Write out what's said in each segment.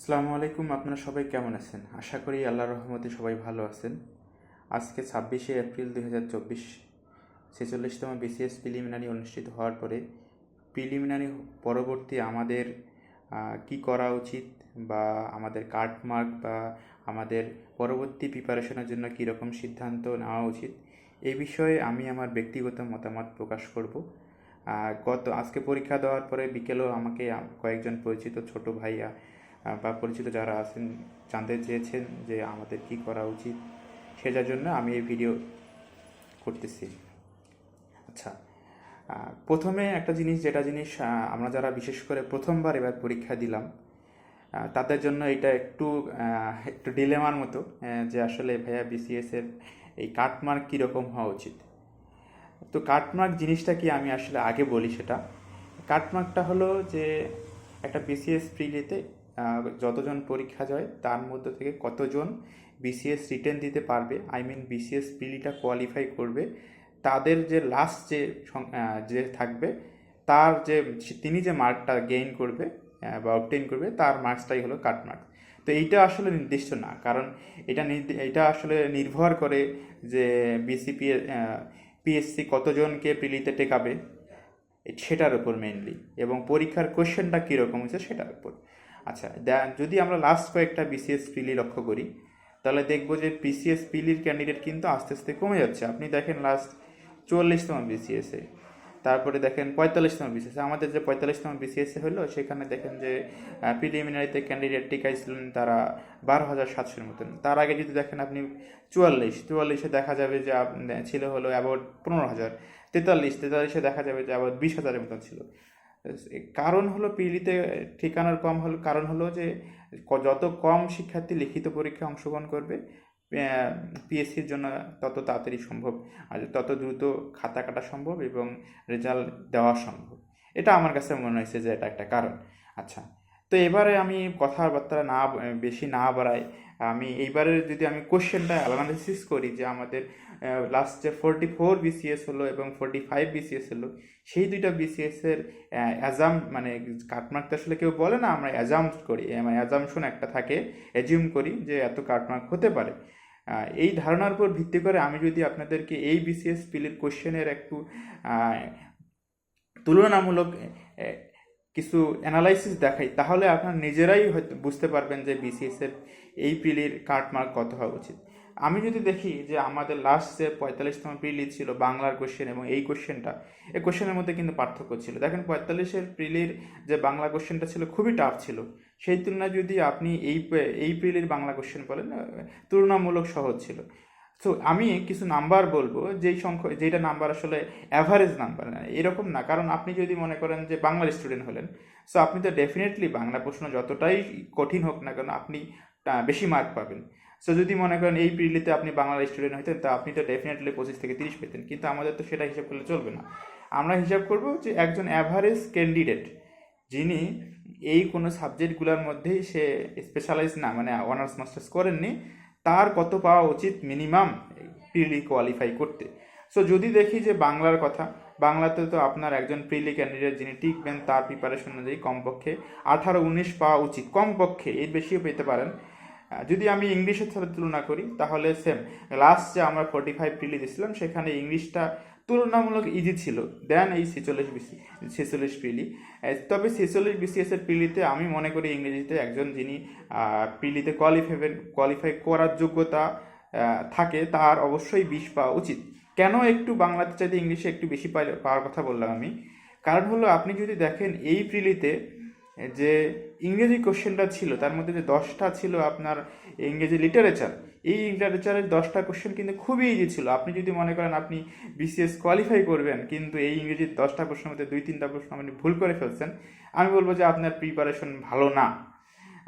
আসসালামু আলাইকুম। আপনারা সবাই কেমন আছেন? আশা করি আল্লাহর রহমতে সবাই ভালো আছেন। আজকে 26শে এপ্রিল 2024, 46তম বিসিএস প্রিলিমিনারি অনুষ্ঠিত হওয়ার পরে প্রিলিমিনারি পরবর্তী আমাদের কি করা উচিত বা আমাদের কাট মার্ক বা আমাদের পরবর্তী প্রিপারেশনের জন্য কীরকম সিদ্ধান্ত নেওয়া উচিত এই বিষয়ে আমি আমার ব্যক্তিগত মতামত প্রকাশ করব। আজকে পরীক্ষা দেওয়ার পরে বিকেলেও আমাকে কয়েকজন পরিচিত ছোট ভাইয়া বা পরিচিত যারা আছেন জানতে চেয়েছেন যে আমাদের কি করা উচিত, সেটার জন্য আমি এই ভিডিও করতেছি। আচ্ছা, প্রথমে একটা জিনিস আমরা যারা বিশেষ করে প্রথমবার এবার পরীক্ষা দিলাম তাদের জন্য এটা একটু ডিলেমার মতো, যে আসলে ভাইয়া বিসিএসের এই কাটমার্ক কীরকম হওয়া উচিত। তো কাটমার্ক জিনিসটা কি আমি আসলে আগে বলি। সেটা কাটমার্কটা হলো যে একটা বিসিএস প্রিলিতে যতজন পরীক্ষা যায় তার মধ্যে থেকে কতজন বিসিএস রিটেন দিতে পারবে, বিসিএস প্রিলিটা কোয়ালিফাই করবে, তাদের যে লাস্ট যে থাকবে তার তিনি যে মার্কটা গেইন করবে বা অবটেইন করবে তার মার্কসটাই হলো কাটমার্ক। তো এইটা আসলে নির্দিষ্ট না, কারণ এটা আসলে নির্ভর করে যে বিসিপি পিএসসি কতজনকে প্রিলিতে টেকাবে সেটার উপর মেইনলি, এবং পরীক্ষার কোশ্চেনটা কীরকম হয়েছে সেটার উপর। আচ্ছা, যদি আমরা লাস্ট কয়েকটা বিসিএস পিলি লক্ষ্য করি তাহলে দেখবো যে বিসিএস পিলির ক্যান্ডিডেট কিন্তু আস্তে আস্তে কমে যাচ্ছে। আপনি দেখেন লাস্ট 44তম বিসিএসে, তারপরে দেখেন 45তম বিসিএসে, আমাদের যে 45তম বিসিএসে হলো সেখানে দেখেন যে প্রিলিমিনারিতে ক্যান্ডিডেট টিকাইছিলেন তারা 12,700-এর মতন। তার আগে যদি দেখেন আপনি 44-44-এ দেখা যাবে যে ছিল হলো অ্যাবাউট 15,000, 43-43-এ দেখা যাবে যে অ্যাবাউট 20,000-এর মতন ছিল। কারণ হলো পিলিতে ঠিকানার কম হলো, কারণ হলো যে যত কম শিক্ষার্থী লিখিত পরীক্ষায় অংশগ্রহণ করবে পিএসসির জন্য তত তাড়াতাড়ি সম্ভব, আর তত দ্রুত খাতা কাটা সম্ভব এবং রেজাল্ট দেওয়া সম্ভব। এটা আমার কাছে মনে হয়েছে যে এটা একটা কারণ। আচ্ছা, তো এবারে আমি কথাবার্তা বেশি না বাড়াই, আমি এইবারে যদি আমি কোশ্চেনটা অ্যানালাইসিস করি যে আমাদের লাস্ট যে 44 বিসিএস হলো এবং 45 বিসিএস হলো, সেই দুইটা বিসিএসের কাটমার্ক তো আসলে কেউ বলে না, আমরা অ্যাজাম করি, অ্যাজামশন একটা থাকে, অ্যাজিউম করি যে এত কাটমার্ক হতে পারে। এই ধারণার উপর ভিত্তি করে আমি যদি আপনাদেরকে এই বিসিএস পিলির কোশ্চেনের একটু তুলনামূলক কিছু অ্যানালাইসিস দেখাই, তাহলে আপনার নিজেরাই হয়তো বুঝতে পারবেন যে বিসিএসের এই প্রিলির কাটমার্ক কত হওয়া উচিত। আমি যদি দেখি যে আমাদের লাস্ট যে 45তম প্রিলি ছিল বাংলার কোশ্চেন এবং এই কোশ্চেনের মধ্যে কিন্তু পার্থক্য ছিল। দেখেন 45-এর প্রিলির যে বাংলা কোশ্চেনটা ছিল খুবই টাফ ছিল, সেই তুলনায় যদি আপনি এই প্রিলির বাংলা কোশ্চেন বলেন তুলনামূলক সহজ ছিল। সো আমি কিছু নাম্বার বলবো যেটা নাম্বার আসলে অ্যাভারেজ নাম্বার না, এরকম না। কারণ আপনি যদি মনে করেন যে বাংলার স্টুডেন্ট হলেন, সো আপনি তো ডেফিনেটলি বাংলা প্রশ্ন যতটাই কঠিন হোক না কেন আপনি বেশি মার্ক পাবেন। সো যদি মনে করেন এই প্রিলিতে আপনি বাংলার স্টুডেন্ট হইতেন তা আপনি তো ডেফিনেটলি 25 থেকে 30 পেতেন, কিন্তু আমাদের তো সেটা হিসাব করলে চলবে না। আমরা হিসাব করব যে একজন অ্যাভারেজ ক্যান্ডিডেট যিনি এই কোনো সাবজেক্টগুলোর মধ্যেই সে স্পেশালাইজ না, অনার্স মাস্টার্স করেননি, তার কত পাওয়া উচিত মিনিমাম প্রিলি কোয়ালিফাই করতে। সো যদি দেখি যে বাংলার কথা, বাংলাতে তো আপনার একজন প্রিলি ক্যান্ডিডেট যিনি টিকবেন তার প্রিপারেশন অনুযায়ী কমপক্ষে 18-19 পাওয়া উচিত, কমপক্ষে, এর বেশিও পেতে পারেন। যদি আমি ইংলিশের সাথে তুলনা করি তাহলে সেম, লাস্ট যে আমরা 45 প্রিলি দিয়েছিলাম সেখানে ইংলিশটা তুলনামূলক ইজি ছিল দেন এই 46 প্রিলি। তবে 46 বিসিএসের প্রিলিতে আমি মনে করি ইংরেজিতে একজন যিনি প্রিলিতে কোয়ালিফাই করার যোগ্যতা থাকে তার অবশ্যই 20 পাওয়া উচিত। কেন একটু বাংলাতে চাইতে ইংলিশে একটু বেশি পাওয়ার কথা বললাম আমি, কারণ হলো আপনি যদি দেখেন এই প্রিলিতে যে ইংরেজি কোশ্চেনটা ছিল তার মধ্যে যে 10টা ছিল আপনার ইংরেজি লিটারেচার, এই লিটারেচারের 10টা কোশ্চেন কিন্তু খুবই ইজি ছিল। আপনি যদি মনে করেন আপনি বিসিএস কোয়ালিফাই করবেন কিন্তু এই ইংরেজির 10টা প্রশ্নের মধ্যে 2-3টা প্রশ্ন আপনি ভুল করে ফেলছেন, আমি বলবো যে আপনার প্রিপারেশন ভালো না।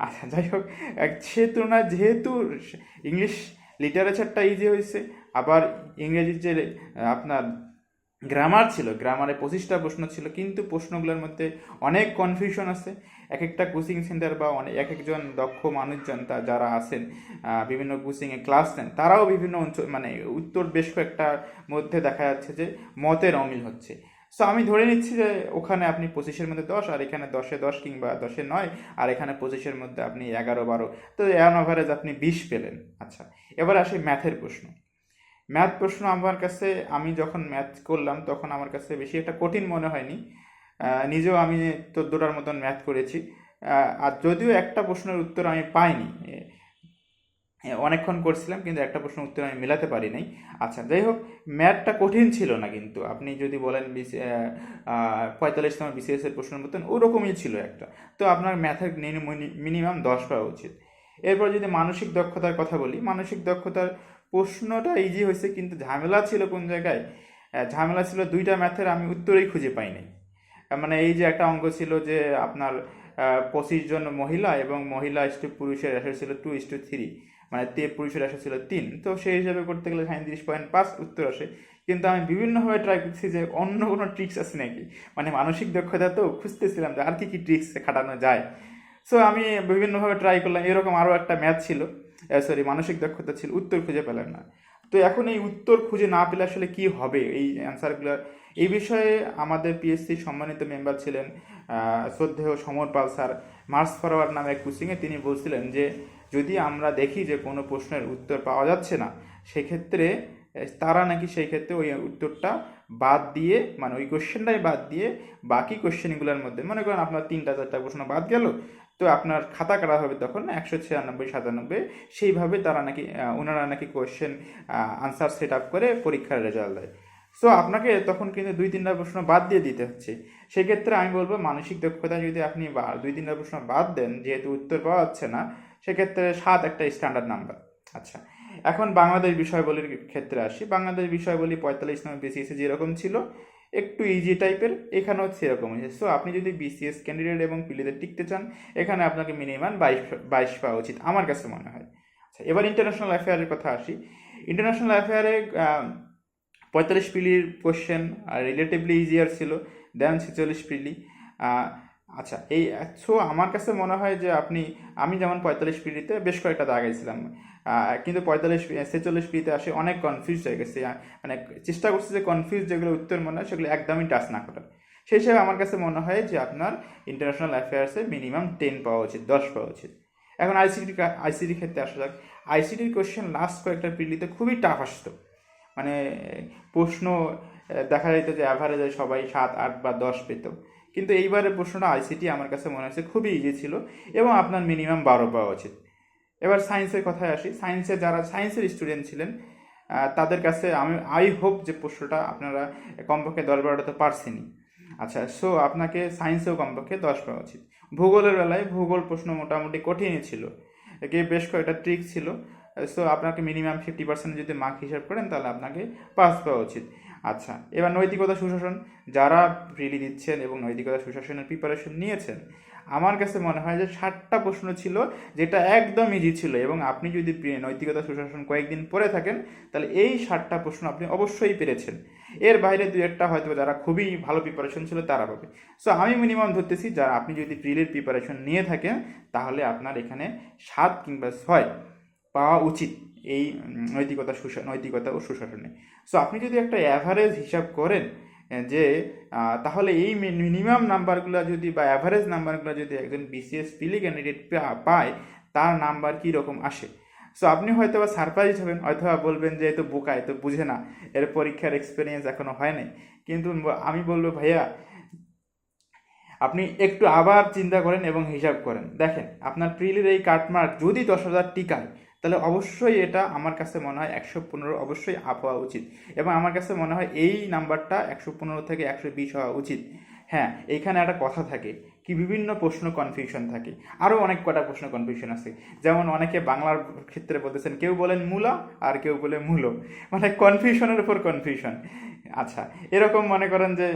আচ্ছা, যাই হোক, সে তুলনায় যেহেতু ইংলিশ লিটারেচারটা ইজি হয়েছে, আবার ইংরেজির যে আপনার গ্রামার ছিল, গ্রামারে 25টা প্রশ্ন ছিল, কিন্তু প্রশ্নগুলোর মধ্যে অনেক কনফিউশন আছে। এক একটা কোচিং সেন্টার বা এক একজন দক্ষ মানুষজন যারা আছেন বিভিন্ন কোচিংয়ে ক্লাস নেন, তারাও বিভিন্ন অঞ্চল উত্তর বেশ কয়েকটার মধ্যে দেখা যাচ্ছে যে মতের অমিল হচ্ছে। সো আমি ধরে নিচ্ছি যে ওখানে আপনি 25-এর মধ্যে 10, আর এখানে 10-এ 10 কিংবা 10-এ 9, আর এখানে 25-এর মধ্যে আপনি 11-12, তো অ্যান অ্যাভারেজ আপনি 20 পেলেন। আচ্ছা, এবার আসি ম্যাথের প্রশ্ন। ম্যাথ প্রশ্ন আমার কাছে, আমি যখন ম্যাথ করলাম তখন আমার কাছে বেশি একটা কঠিন মনে হয়নি। নিজেও আমি 14টার মতন ম্যাথ করেছি। আর যদিও একটা প্রশ্নের উত্তর আমি পাইনি, অনেকক্ষণ করছিলাম কিন্তু একটা প্রশ্নের উত্তর আমি মেলাতে পারি নাই। আচ্ছা, যাই হোক, ম্যাথটা কঠিন ছিল না, কিন্তু আপনি যদি বলেন 45তম বিসিএস এর প্রশ্নের মতন ওরকমই ছিল একটা। তো আপনার ম্যাথের মিনিমাম 10 পাওয়া উচিত। এরপর যদি মানসিক দক্ষতার কথা বলি, মানসিক দক্ষতার প্রশ্নটা ইজি হয়েছে, কিন্তু ঝামেলা ছিল কোন জায়গায়? ঝামেলা ছিল 2টা ম্যাথের আমি উত্তরই খুঁজে পাই নাই। মানে এই যে একটা অঙ্ক ছিল যে আপনার 25 জন মহিলা এবং মহিলা ইস্টু পুরুষের রেশিও ছিল 2:3, মানে পুরুষের রেশিও ছিল 3, তো সেই হিসাবে করতে গেলে 37.5 উত্তর আসে। কিন্তু আমি বিভিন্নভাবে ট্রাই করছি যে অন্য কোনো ট্রিক্স আছে নাকি, মানে মানসিক দক্ষতা তো খুঁজতেছিলাম যে আর কি কি ট্রিক্স খাটানো যায়। সো আমি বিভিন্নভাবে ট্রাই করলাম, এরকম আরও একটা ম্যাথ ছিল, মানসিক দক্ষতা ছিল, উত্তর খুঁজে পেলাম না। তো এখন এই উত্তর খুঁজে না পেলে আসলে কি হবে এই অ্যান্সারগুলো, এই বিষয়ে আমাদের পিএসসি সম্মানিত মেম্বার ছিলেন শ্রদ্ধেয় Samar Pal sir, March forward নামে এক কোচিংয়ে তিনি বলছিলেন যে যদি আমরা দেখি যে কোনো প্রশ্নের উত্তর পাওয়া যাচ্ছে না, সেক্ষেত্রে তারা নাকি সেই ক্ষেত্রে ওই উত্তরটা বাদ দিয়ে, মানে ওই কোশ্চেনটাই বাদ দিয়ে বাকি কোশ্চেনগুলোর মধ্যে, মনে করেন আপনার 3-4টা প্রশ্ন বাদ গেল, তো আপনার খাতা কাটা হবে তখন 196-97, সেইভাবে তারা নাকি ওনারা নাকি কোশ্চেন আনসার সেট আপ করে পরীক্ষার রেজাল্ট দেয়। সো আপনাকে তখন কিন্তু 2-3টা প্রশ্ন বাদ দিয়ে দিতে হচ্ছে। সেক্ষেত্রে আমি বলবো মানসিক দক্ষতা যদি আপনি 2-3টা প্রশ্ন বাদ দেন, যেহেতু উত্তর পাওয়া যাচ্ছে না, সেক্ষেত্রে 7 একটা স্ট্যান্ডার্ড নাম্বার। আচ্ছা, এখন বাংলাদেশ বিষয়াবলীর ক্ষেত্রে আসি। বাংলাদেশ বিষয়াবলী 45 নম্বর বিসিএসে যেরকম ছিল, একটু ইজি টাইপের, এখানেও সেরকম হয়েছে। সো আপনি যদি বিসিএস ক্যান্ডিডেট এবং পিলিতে টিকতে চান, এখানে আপনাকে মিনিমাম 22 পাওয়া উচিত আমার কাছে মনে হয়। আচ্ছা, এবার ইন্টারন্যাশনাল অ্যাফেয়ারের কথা আসি। ইন্টারন্যাশনাল অ্যাফেয়ারে 45 পিলির কোশ্চেন রিলেটিভলি ইজিয়ার ছিল দেন 46 পিলি। আচ্ছা, এই সো আমার কাছে মনে হয় যে আমি যেমন 45 পিলিতে বেশ কয়েকটা দাগাইছিলাম, কিন্তু 46 পিলিতে আসে অনেক কনফিউজ হয়ে গেছে। মানে চেষ্টা করছি যে কনফিউজ যেগুলো উত্তর মনে হয় সেগুলো একদমই টাচ না করার। সেই হিসাবে আমার কাছে মনে হয় যে আপনার ইন্টারন্যাশনাল অ্যাফেয়ার্সে মিনিমাম 10 পাওয়া উচিত, 10 পাওয়া উচিত। এখন আইসিটির ক্ষেত্রে আসা যাক। আইসিটির কোশ্চেন লাস্ট কয়েকটা পিলিতে খুবই টাফ আসতো, মানে প্রশ্ন দেখা যেত যে অ্যাভারেজে সবাই 7, 8 বা 10 পেত, কিন্তু এইবারের প্রশ্নটা আইসিটি আমার কাছে মনে হচ্ছে খুবই ইজি ছিল এবং আপনার মিনিমাম 12 পাওয়া উচিত। এবার সায়েন্সের কথায় আসি। যারা সায়েন্সের স্টুডেন্ট ছিলেন তাদের কাছে আই হোপ যে প্রশ্নটা আপনারা কমপক্ষে 10-12টা তো পারছেনই। আচ্ছা, সো আপনাকে সায়েন্সেও কমপক্ষে 10 পাওয়া উচিত। ভূগোলের বেলায় ভূগোল প্রশ্ন মোটামুটি কঠিনই ছিল, একে বেশ কয়েকটা ট্রিক ছিল। সো আপনাকে মিনিমাম 50% যদি মার্ক হিসাব করেন তাহলে আপনাকে পাস পাওয়া উচিত। আচ্ছা, এবার নৈতিকতা সুশাসন, যারা প্রিলি দিচ্ছেন এবং নৈতিকতা সুশাসনের প্রিপারেশন নিয়েছেন, আমার কাছে মনে হয় যে 60টা প্রশ্ন ছিল যেটা একদম ইজি ছিল, এবং আপনি যদি নৈতিকতা সুশাসন কয়েকদিন পড়ে থাকেন তাহলে এই 60টা প্রশ্ন আপনি অবশ্যই পেরেছেন। এর বাইরে 2-1টা হয়তো যারা খুবই ভালো প্রিপারেশন ছিল তারা পাবে। সো আমি মিনিমাম ধরতেছি যারা আপনি যদি প্রিলির প্রিপারেশন নিয়ে থাকেন তাহলে আপনার এখানে 7 কিংবা 6 পাওয়া উচিত এই নৈতিকতা ও সুশাসনে। সো আপনি যদি একটা অ্যাভারেজ হিসাব করেন যে তাহলে এই মিনিমাম নাম্বারগুলো যদি বা অ্যাভারেজ নাম্বারগুলো যদি একজন বিসিএস পিলি ক্যান্ডিডেট পায়, তার নাম্বার কী রকম আসে। সো আপনি হয়তো বা সারপ্রাইজ হবেন, হয়তো বলবেন যে এ তো বোকা, এ তো বুঝে না, এর পরীক্ষার এক্সপিরিয়েন্স এখনো হয় নাই। কিন্তু আমি বলবো ভাইয়া, আপনি একটু আবার চিন্তা করেন এবং হিসাব করেন, দেখেন আপনার প্রিলির এই কাটমার্ক যদি 10,000 টিকায়, তাহলে অবশ্যই এটা আমার কাছে মনে হয় 115 অবশ্যই আপ হওয়া উচিত, এবং আমার কাছে মনে হয় এই নাম্বারটা 115 থেকে 120 হওয়া উচিত। হ্যাঁ, এইখানে একটা কথা থাকে কি, বিভিন্ন প্রশ্ন কনফিউশন থাকে, আরও অনেক কটা প্রশ্ন কনফিউশন আছে। যেমন অনেকে বাংলার ক্ষেত্রে বলতেছেন, কেউ বলেন মূলা আর কেউ বলে মূলো, মানে কনফিউশনের উপর কনফিউশন। আচ্ছা, এরকম মনে করেন যে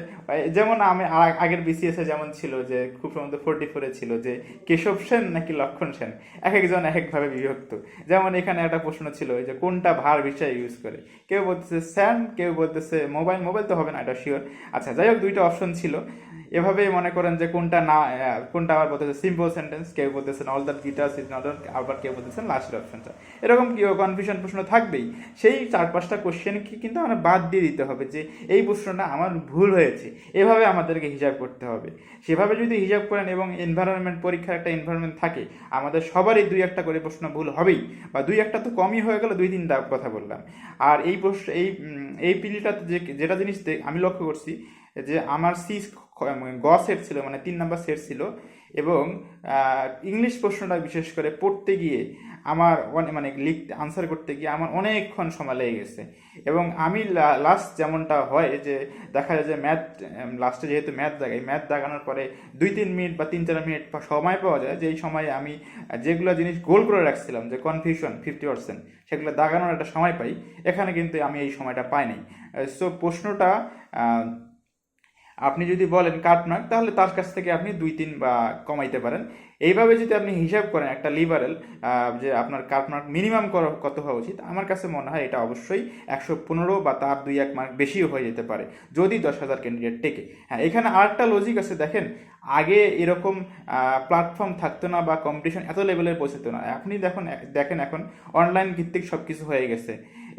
যেমন আমি আগের বিসিএসে যেমন ছিল যে খুব সম্ভবত 44-এ ছিল যে কেশব সেন নাকি লক্ষণ সেন, এক একজন এক একভাবে বিভক্ত। যেমন এখানে একটা প্রশ্ন ছিল যে কোনটা ভার বিষয় ইউজ করে, কেউ বলতেছে স্যান, কেউ বলতেছে মোবাইল তো হবে না, এটা শিওর। আচ্ছা, যাই হোক, 2টা অপশন ছিল। এভাবে মনে করেন যে কোনটা আবার বলতেছে সিম্পল সেন্টেন্স, কেউ বলতেছেন অল দ্যাট গিটার্স ইজ নট, আবার কেউ বলতেছেন লাস্টের অপশনটা, এরকম কি কনফিউশন প্রশ্ন থাকবেই। সেই 4-5টা কোশ্চেনকে কিন্তু আমরা বাদ দিয়ে দিতে হবে যে এই প্রশ্নটা আমার ভুল হয়েছে, এভাবে আমাদেরকে হিসাব করতে হবে। সেভাবে যদি হিসাব করেন এবং এনভায়রনমেন্ট পরীক্ষার একটা এনভায়রনমেন্ট থাকে, আমাদের সবারই 2-1টা করে প্রশ্ন ভুল হবেই, বা 2-1টা তো কমই হয়ে গেল, 2-3টা কথা বললাম। আর এই প্রশ্ন এই পিলিটাতে যেটা জিনিস আমি লক্ষ্য করছি যে আমার গ সেট ছিল, মানে 3 নাম্বার সেট ছিল, এবং ইংলিশ প্রশ্নটা বিশেষ করে পড়তে গিয়ে আমার মানে লিখতে আনসার করতে গিয়ে আমার অনেকক্ষণ সময় লেগে গেছে। এবং আমি লাস্ট যেমনটা হয় যে দেখা যায় যে ম্যাথ লাস্টে যেহেতু ম্যাথ দাগানোর পরে 2-3 মিনিট বা 3-4 মিনিট সময় পাওয়া যায়, যেই সময়ে আমি যেগুলো জিনিস গোল করে রাখছিলাম যে কনফিউশন 50%, সেগুলো দাগানোর একটা সময় পাই। এখানে কিন্তু আমি এই সময়টা পাই নাই। সো প্রশ্নটা আপনি যদি বলেন কাটমার্ক, তাহলে তার কাছ থেকে আপনি 2-3 বা কমাইতে পারেন। এইভাবে যদি আপনি হিসাব করেন একটা লিবারেল যে আপনার কাটমার্ক মিনিমাম কত হওয়া উচিত, আমার কাছে মনে হয় এটা অবশ্যই 115 বা তার 2-1 মার্ক বেশিও হয়ে যেতে পারে যদি 10,000 ক্যান্ডিডেট টেকে। হ্যাঁ, এখানে আরেকটা লজিক আছে, দেখেন আগে এরকম প্ল্যাটফর্ম থাকতো না বা কম্পিটিশন এত লেভেলের পৌঁছতো না। আপনি দেখেন এখন অনলাইন ভিত্তিক সব কিছু হয়ে গেছে।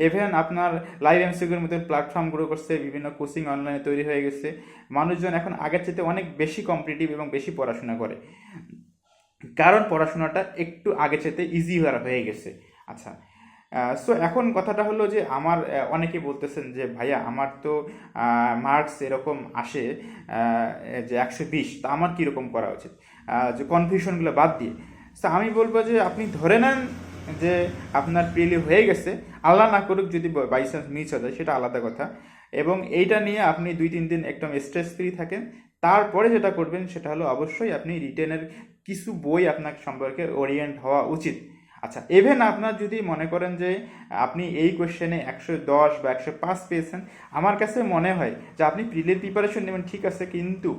ইভেন আপনার লাইভ এমসিকিউর মতো প্ল্যাটফর্ম গ্রো করছে, বিভিন্ন কোচিং অনলাইনে তৈরি হয়ে গেছে। মানুষজন এখন আগের চাইতে অনেক বেশি কম্পিটিটিভ এবং বেশি পড়াশোনা করে, কারণ পড়াশোনাটা একটু আগে চাইতে ইজি হয়ে গেছে। আচ্ছা, সো এখন কথাটা হলো যে আমার অনেকে বলতেছেন যে ভাইয়া আমার তো মার্কস এরকম আসে যে 120, তা আমার কীরকম করা উচিত, যে কনফিউশনগুলো বাদ দিয়ে। সো আমি বলবো যে আপনি ধরে নেন যে আপনার প্রিলি হয়ে গেছে, আল্লাহ না করুক যদি বাই চান্স মিস হয়ে যায় সেটা আলাদা কথা, এবং এইটা নিয়ে আপনি 2-3 দিন একদম স্ট্রেস ফ্রি থাকেন। তারপরে যেটা করবেন সেটা হলো অবশ্যই আপনি রিটেনের কিছু বই আপনার সম্পর্কে ওরিয়েন্ট হওয়া উচিত। আচ্ছা, ইভেন আপনার যদি মনে করেন যে আপনি এই কোয়েশ্চেনে 110 বা 105 পেয়েছেন, আমার কাছে মনে হয় যে আপনি প্রিলির প্রিপারেশন নেবেন ঠিক আছে, কিন্তু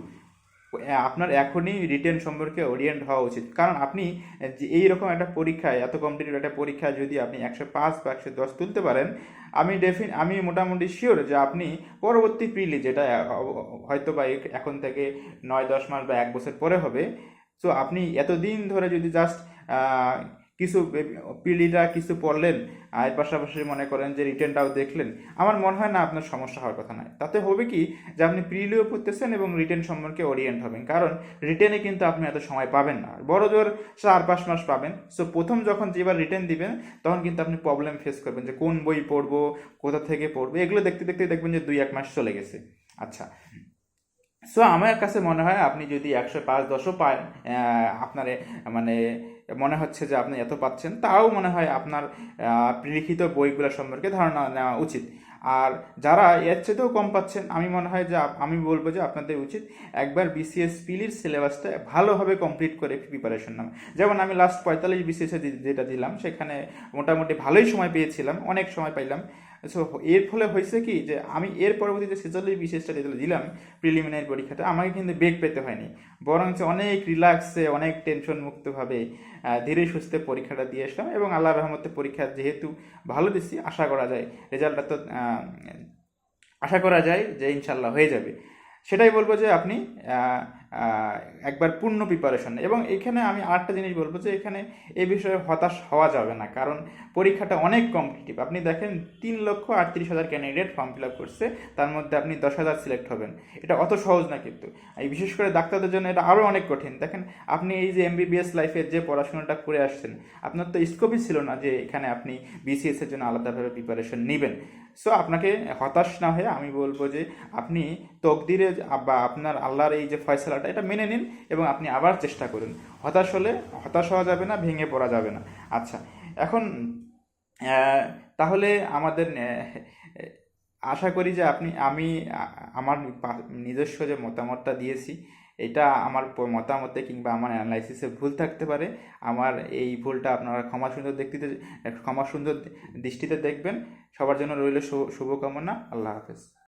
আপনার এখনই রিটেন সম্পর্কে ওরিয়েন্ট হওয়া উচিত। কারণ আপনি যে এইরকম একটা পরীক্ষায়, এত কম্পিটিটিভ একটা পরীক্ষায় যদি আপনি 105 বা 110 তুলতে পারেন, আমি মোটামুটি শিওর যে আপনি পরবর্তী প্রিলি, যেটা হয়তো বা এখন থেকে 9-10 মাস বা 1 বছর পরে হবে, সো আপনি এতদিন ধরে যদি জাস্ট কিছু পিলিটা কিছু পড়লেন, এর পাশাপাশি মনে করেন যে রিটেনটাও দেখলেন, আমার মনে হয় না আপনার সমস্যা হওয়ার কথা নয়। তাতে হবে কি যে আপনি প্রিলিও পড়তেছেন এবং রিটেন সম্পর্কে ওরিয়েন্ট হবেন, কারণ রিটেনে কিন্তু আপনি এত সময় পাবেন না, বড় জোর 4-5 মাস পাবেন। সো প্রথম যখন যেবার রিটেন দিবেন তখন কিন্তু আপনি প্রবলেম ফেস করবেন যে কোন বই পড়বো, কোথা থেকে পড়বো, এগুলো দেখতে দেখতে দেখবেন যে 2-1 মাস চলে গেছে। আচ্ছা, সো আমার কাছে মনে হয় আপনি যদি 105-10ও পান, আপনার মানে মনে হচ্ছে যে আপনি এত পাচ্ছেন, তাও মনে হয় আপনার লিখিত বইগুলো সম্পর্কে ধারণা নেওয়া উচিত। আর যারা এর চেয়েতেও কম পাচ্ছেন, আমি মনে হয় যে আমি বলবো যে আপনাদের উচিত একবার বিসিএস পিলির সিলেবাসটা ভালোভাবে কমপ্লিট করে প্রিপারেশন নেওয়া। যেমন আমি লাস্ট 45 বিসিএসে যেটা দিলাম, সেখানে মোটামুটি ভালোই সময় পেয়েছিলাম, অনেক সময় পাইলাম। সো এর ফলে হয়েছে কি যে আমি এর পরবর্তীতে 46 বিসিএসটা যেটা দিলাম প্রিলিমিনারি পরীক্ষাটা, আমাকে কিন্তু বেগ পেতে হয়নি, বরঞ্চ অনেক রিল্যাক্সে, অনেক টেনশন মুক্তভাবে ধীরে সুস্থে পরীক্ষাটা দিয়ে আসলাম। এবং আল্লাহর রহমতে পরীক্ষা যেহেতু ভালো দিচ্ছি, আশা করা যায় রেজাল্টটা তো আশা করা যায় যে ইনশাল্লাহ হয়ে যাবে। সেটাই বলবো যে আপনি একবার পূর্ণ প্রিপারেশন। এবং এখানে আমি আরেকটা জিনিস বলবো যে এখানে এই বিষয়ে হতাশ হওয়া যাবে না, কারণ পরীক্ষাটা অনেক কম্পিটিটিভ। আপনি দেখেন 3,38,000 ক্যান্ডিডেট ফর্ম ফিল আপ করছে, তার মধ্যে আপনি 10,000 সিলেক্ট হবেন। এটা অত সহজ না, কিন্তু এই বিশেষ করে ডাক্তারদের জন্য এটা আরও অনেক কঠিন। দেখেন আপনি এই যে এমবিবিএস লাইফের যে পড়াশোনাটা করে আসছেন, আপনার তো স্কোপই ছিল না যে এখানে আপনি বিসিএস এর জন্য আলাদাভাবে প্রিপারেশন নেবেন। সো আপনাকে হতাশ না হয়ে আমি বলবো যে আপনি তকদিরে বা আপনার আল্লাহর এই যে ফয়সালাটা, এটা মেনে নিন এবং আপনি আবার চেষ্টা করুন। হতাশ হওয়া যাবে না, ভেঙে পড়া যাবে না। আচ্ছা, এখন তাহলে আমাদের আশা করি যে আমি আমার নিজস্ব যে মতামতটা দিয়েছি, এটা আমার মতামতে কিংবা আমার অ্যানালাইসিসে ভুল থাকতে পারে। আমার এই ভুলটা আপনারা ক্ষমা সুন্দর দৃষ্টিতে দেখবেন। সবার জন্য রইল শুভকামনা। আল্লাহ হাফেজ।